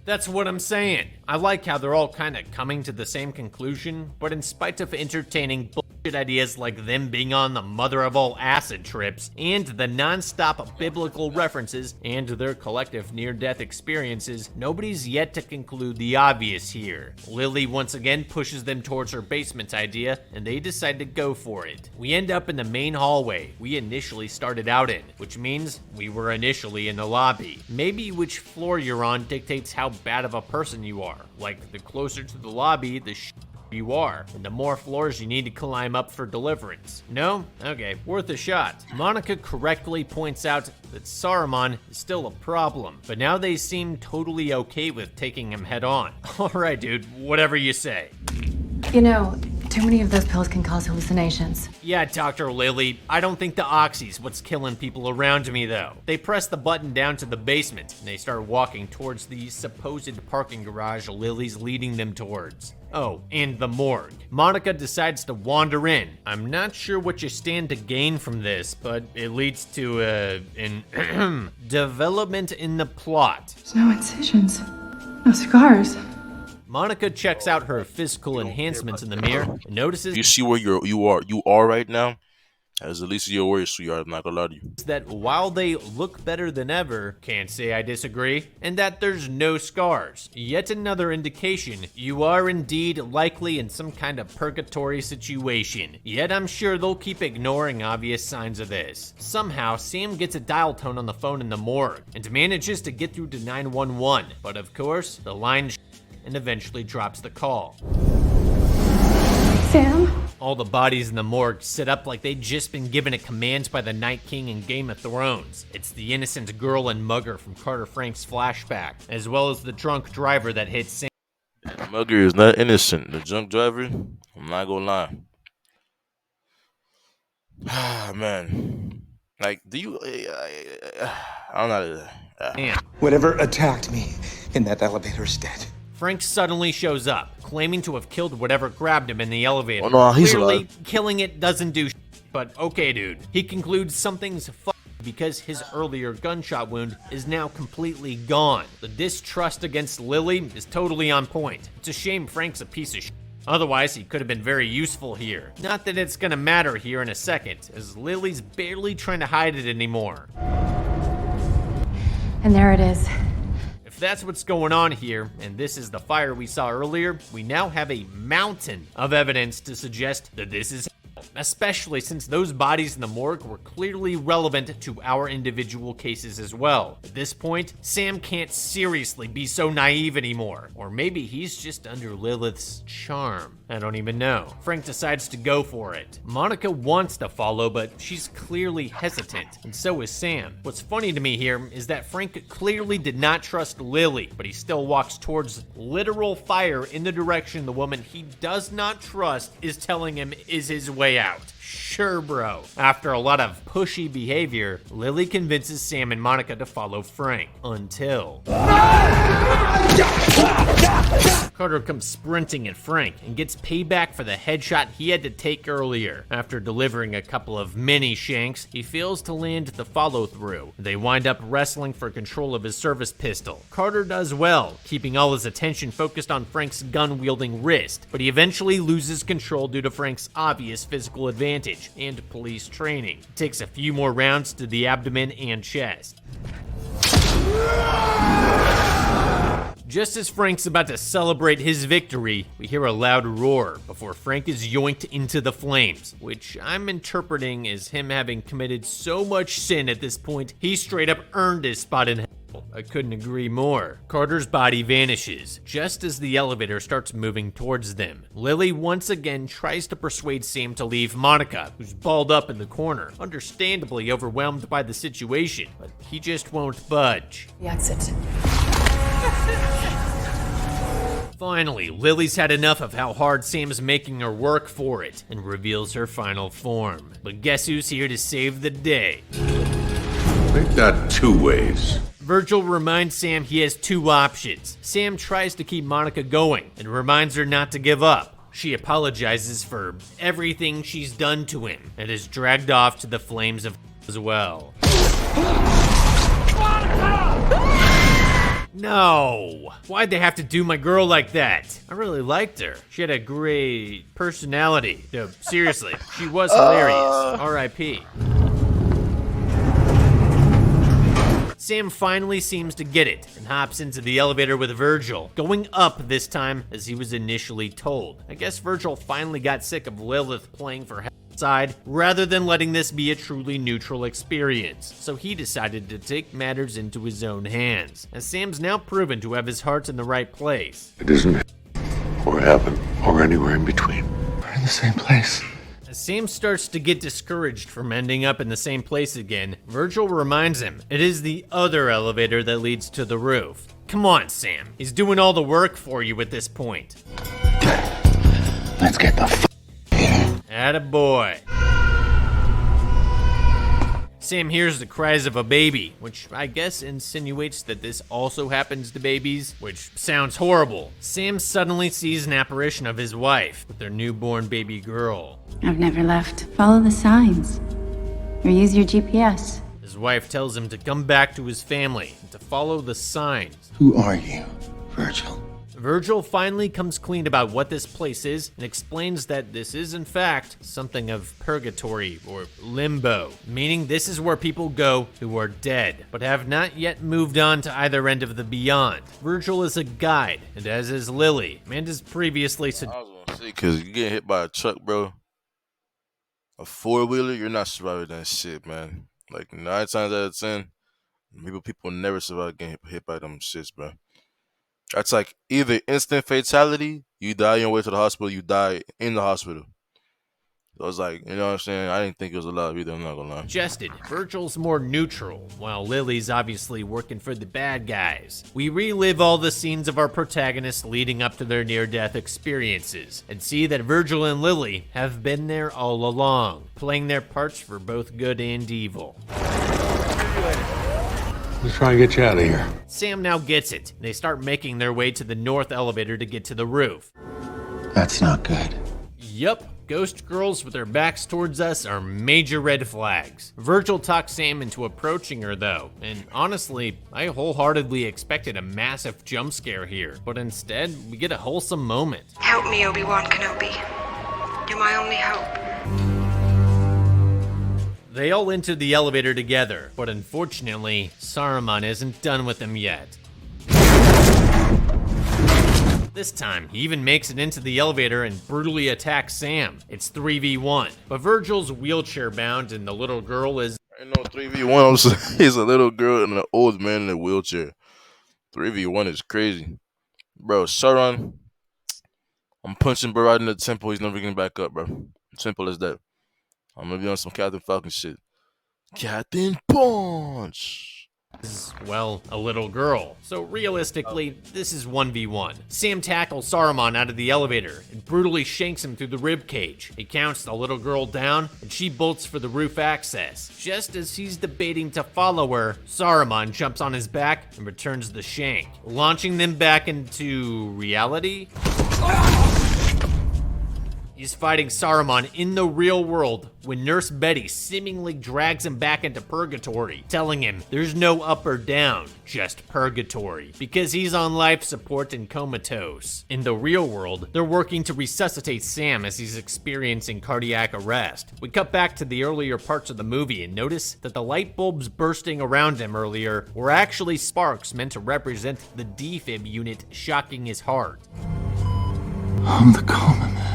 That's what I'm saying. I like how they're all kind of coming to the same conclusion, but in spite of entertaining bullshit ideas like them being on the mother of all acid trips, and the non-stop biblical references, and their collective near-death experiences, nobody's yet to conclude the obvious here. Lily once again pushes them towards her basement idea, and they decide to go for it. We end up in the main hallway we initially started out in, which means we were initially in the lobby. Maybe which floor you're on dictates how bad of a person you are. Like, the closer to the lobby, the you are, and the more floors you need to climb up for deliverance. No? Okay, worth a shot. Monica correctly points out that Saruman is still a problem, but now they seem totally okay with taking him head on. Alright dude, whatever you say. You know, too many of those pills can cause hallucinations. Yeah, Dr. Lily, I don't think the oxy's what's killing people around me though. They press the button down to the basement, and they start walking towards the supposed parking garage Lily's leading them towards. Oh, and the morgue. Monica decides to wander in. I'm not sure what you stand to gain from this, but it leads to an development in the plot. There's no incisions. No scars. Monica checks out her physical enhancements in the mirror and notices You see where you are right now? That's the least of your worries, sweetheart. I'm not gonna lie to you. That while they look better than ever, can't say I disagree, and that there's no scars. Yet another indication you are indeed likely in some kind of purgatory situation. Yet I'm sure they'll keep ignoring obvious signs of this. Somehow, Sam gets a dial tone on the phone in the morgue and manages to get through to 911, but of course, the line and eventually drops the call. Sam? All the bodies in the morgue sit up like they'd just been given a command by the Night King in Game of Thrones. It's the innocent girl and mugger from Carter Frank's flashback, as well as the drunk driver that hit Sam. That mugger is not innocent. The drunk driver, I'm not gonna lie. Ah, man. Like, do you... I'm not... Whatever attacked me in that elevator is dead. Frank suddenly shows up, claiming to have killed whatever grabbed him in the elevator. Oh, no, he's Clearly, alive. killing it doesn't do but okay, dude. He concludes something's because his earlier gunshot wound is now completely gone. The distrust against Lily is totally on point. It's a shame Frank's a piece of Otherwise, he could have been very useful here. Not that it's gonna matter here in a second, as Lily's barely trying to hide it anymore. And there it is. If that's what's going on here, and this is the fire we saw earlier, we now have a mountain of evidence to suggest that this is especially since those bodies in the morgue were clearly relevant to our individual cases as well. At this point, Sam can't seriously be so naive anymore. Or maybe he's just under Lilith's charm. I don't even know. Frank decides to go for it. Monica wants to follow, but she's clearly hesitant, and so is Sam. What's funny to me here is that Frank clearly did not trust Lily, but he still walks towards literal fire in the direction the woman he does not trust is telling him is his way out. Sure, bro. After a lot of pushy behavior, Lily convinces Sam and Monica to follow Frank. Until... Carter comes sprinting at Frank and gets payback for the headshot he had to take earlier. After delivering a couple of mini shanks, he fails to land the follow-through. They wind up wrestling for control of his service pistol. Carter does well, keeping all his attention focused on Frank's gun-wielding wrist, but he eventually loses control due to Frank's obvious physical advantage and police training. It takes a few more rounds to the abdomen and chest. Just as Frank's about to celebrate his victory, we hear a loud roar before Frank is yoinked into the flames, which I'm interpreting as him having committed so much sin at this point, he straight up earned his spot in hell. I couldn't agree more. Carter's body vanishes, just as the elevator starts moving towards them. Lily once again tries to persuade Sam to leave Monica, who's balled up in the corner, understandably overwhelmed by the situation, but he just won't budge. The exit. Finally, Lily's had enough of how hard Sam's making her work for it and reveals her final form. But guess who's here to save the day? Make that two ways. Virgil reminds Sam he has two options. Sam tries to keep Monica going and reminds her not to give up. She apologizes for everything she's done to him and is dragged off to the flames of as well. No! Why'd they have to do my girl like that? I really liked her. She had a great personality. No, seriously, she was hilarious. R.I.P. Sam finally seems to get it and hops into the elevator with Virgil, going up this time as he was initially told. I guess Virgil finally got sick of Lilith playing for side rather than letting this be a truly neutral experience, so he decided to take matters into his own hands, as Sam's now proven to have his heart in the right place. It isn't or heaven or anywhere in between. We're in the same place. As Sam starts to get discouraged from ending up in the same place again, Virgil reminds him it is the other elevator that leads to the roof. Come on, Sam. He's doing all the work for you at this point. Let's get the f*** here. Attaboy. Sam hears the cries of a baby, which I guess insinuates that this also happens to babies, which sounds horrible. Sam suddenly sees an apparition of his wife with their newborn baby girl. I've never left. Follow the signs. Or use your GPS. His wife tells him to come back to his family and to follow the signs. Who are you, Virgil? Virgil finally comes clean about what this place is and explains that this is in fact something of purgatory or limbo, meaning this is where people go who are dead, but have not yet moved on to either end of the beyond. Virgil is a guide, and as is Lily, and as previously said. I was gonna say, cause you get hit by a truck, bro. A 4-wheeler, you're not surviving that shit, man. Like 9 times out of 10, people never survive getting hit by them shits, bro. That's like either instant fatality, you die on your way to the hospital, you die in the hospital. So it's like, you know what I'm saying? I didn't think it was alive either, I'm not gonna lie. Suggested, Virgil's more neutral, while Lily's obviously working for the bad guys. We relive all the scenes of our protagonists leading up to their near-death experiences, and see that Virgil and Lily have been there all along, playing their parts for both good and evil. Let's try and get you out of here. Sam now gets it. They start making their way to the north elevator to get to the roof. That's not good. Yup, ghost girls with their backs towards us are major red flags. Virgil talks Sam into approaching her though, and honestly, I wholeheartedly expected a massive jump scare here, but instead, we get a wholesome moment. Help me, Obi-Wan Kenobi. You're my only hope. They all enter the elevator together, but unfortunately, Saruman isn't done with them yet. This time, he even makes it into the elevator and brutally attacks Sam. It's 3v1, but Virgil's wheelchair bound and the little girl is... Ain't no 3v1, he's a little girl and an old man in a wheelchair. 3v1 is crazy. Bro, Sauron, I'm punching bro right in the temple, he's never getting back up, bro. Simple as that. I'm gonna be on some Captain Falcon shit. Captain Punch! Well, a little girl. So realistically, this is 1v1. Sam tackles Saruman out of the elevator and brutally shanks him through the rib cage. He counts the little girl down and she bolts for the roof access. Just as he's debating to follow her, Saruman jumps on his back and returns the shank, launching them back into reality? He's fighting Saruman in the real world when Nurse Betty seemingly drags him back into purgatory, telling him there's no up or down, just purgatory, because he's on life support and comatose. In the real world, they're working to resuscitate Sam as he's experiencing cardiac arrest. We cut back to the earlier parts of the movie and notice that the light bulbs bursting around him earlier were actually sparks meant to represent the defib unit shocking his heart. I'm the common man.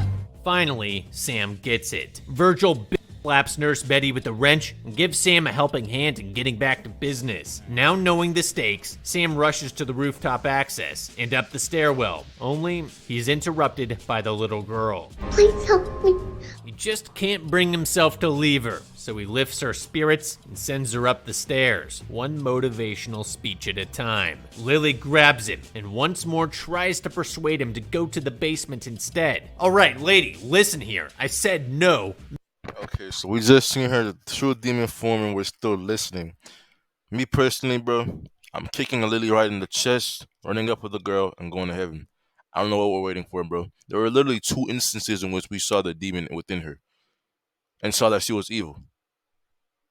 Finally, Sam gets it. Virgil slaps Nurse Betty with a wrench and gives Sam a helping hand in getting back to business. Now knowing the stakes, Sam rushes to the rooftop access and up the stairwell, only he's interrupted by the little girl. Please help me. He just can't bring himself to leave her, so he lifts her spirits and sends her up the stairs, one motivational speech at a time. Lily grabs him and once more tries to persuade him to go to the basement instead. All right, lady, listen here. I said no. Okay, so we just seen her true demon form and we're still listening. Me personally, bro, I'm kicking a Lily right in the chest, running up with the girl, and going to heaven. I don't know what we're waiting for, bro. There were literally 2 instances in which we saw the demon within her and saw that she was evil.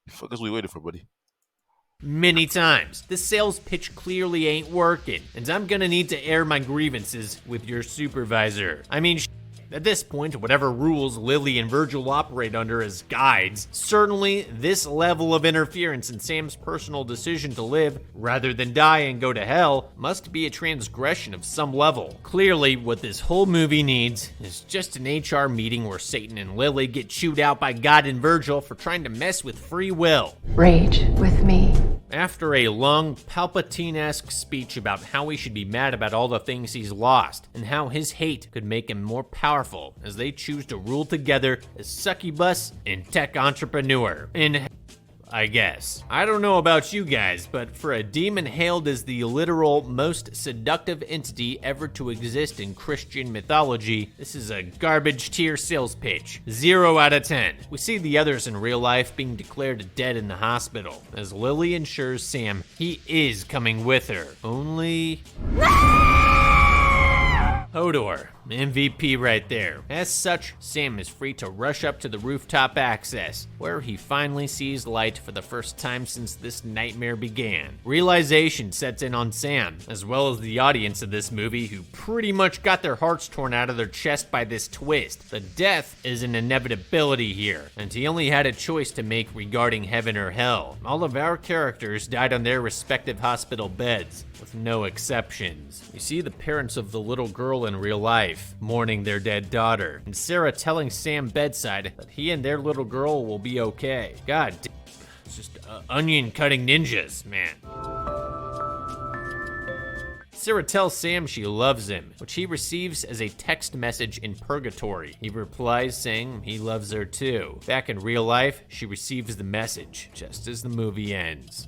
The fuck is we waiting for, buddy? Many times. The sales pitch clearly ain't working, and I'm gonna need to air my grievances with your supervisor. I mean, at this point, whatever rules Lily and Virgil operate under as guides, certainly this level of interference in Sam's personal decision to live rather than die and go to hell must be a transgression of some level. Clearly, what this whole movie needs is just an HR meeting where Satan and Lily get chewed out by God and Virgil for trying to mess with free will. Rage with me. After a long, Palpatine-esque speech about how he should be mad about all the things he's lost, and how his hate could make him more powerful as they choose to rule together as succubus and tech entrepreneur. I guess. I don't know about you guys, but for a demon hailed as the literal most seductive entity ever to exist in Christian mythology, this is a garbage tier sales pitch. 0 out of 10. We see the others in real life being declared dead in the hospital, as Lily ensures Sam he is coming with her. Only... Hodor. MVP right there. As such, Sam is free to rush up to the rooftop access, where he finally sees light for the first time since this nightmare began. Realization sets in on Sam, as well as the audience of this movie, who pretty much got their hearts torn out of their chest by this twist. The death is an inevitability here, and he only had a choice to make regarding heaven or hell. All of our characters died on their respective hospital beds, with no exceptions. You see the parents of the little girl in real life, mourning their dead daughter, and Sarah telling Sam bedside that he and their little girl will be okay. God damn, it's just onion cutting ninjas, man. Sarah tells Sam she loves him, which he receives as a text message in purgatory. He replies saying he loves her too. Back in real life, she receives the message, just as the movie ends.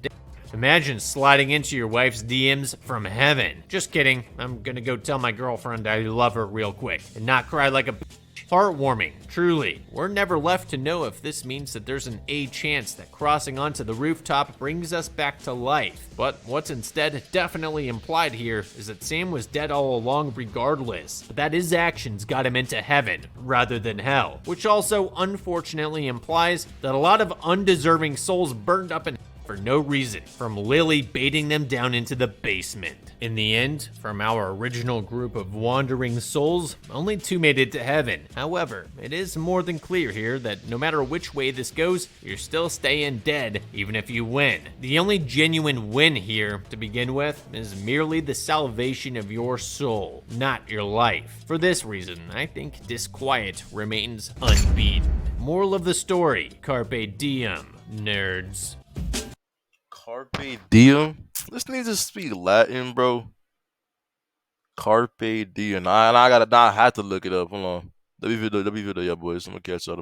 Imagine sliding into your wife's DMs from heaven. Just kidding, I'm gonna go tell my girlfriend I love her real quick and not cry like a bitch. Heartwarming, truly. We're never left to know if this means that there's an A chance that crossing onto the rooftop brings us back to life. But what's instead definitely implied here is that Sam was dead all along regardless, but that his actions got him into heaven rather than hell, which also unfortunately implies that a lot of undeserving souls burned up in for no reason, from Lily baiting them down into the basement. In the end, from our original group of wandering souls, only 2 made it to heaven. However, it is more than clear here that no matter which way this goes, you're still staying dead, even if you win. The only genuine win here, to begin with, is merely the salvation of your soul, not your life. For this reason, I think Disquiet remains unbeaten. Moral of the story, carpe diem, nerds. Carpe diem? This nigga just speak Latin, bro. Carpe diem. I have to look it up. Hold on. W video, yeah, boys. I'm gonna catch y'all.